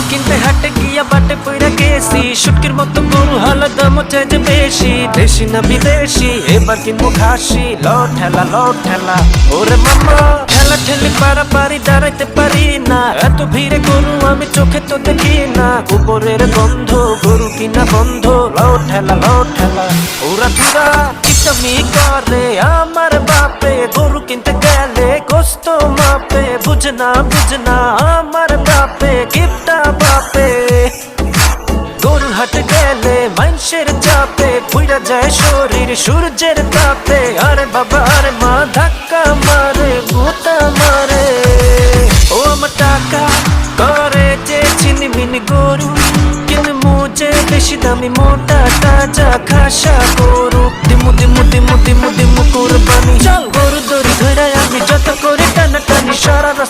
কিনতে হাটে গিয়া বাটে পইরা গেছি শুটকির মতো গরু হলো দাম হচ্ছে যে বেশি দেশি না বিদেশি এবার কিনবো খাসি লো ঠেলা ওরে মামা ঠেলা ঠেলি পারাপারি দাঁড়াইতে পারি না এত ভিড়ে গরু আমি চোখে তো দেখি না গোবরের গন্ধ গরু কিনা বন্ধ লো ঠেলা ওরা ধুরা কিতামি করে আমার বাপে গরু কিনতে গেলে কষ্ট মাপে বুঝনা আমার বাপে গিফটা বাপে গরুর হাটে গেলে মানুষের চাপে পুইরা যায় শরীর সূর্যের তাপে আরে বাবা আরে মা ধাক্কা মারে গোতা মারে ও আমার টাকা করে যে চিনিমিনি গরু কিনে মুজে বেশি দামি মোটা তাজা খাসা গরু দিমু কুরবানি চল গরু দড়ি ধরে আমি যত করে টানা টানি সারা রাস্তা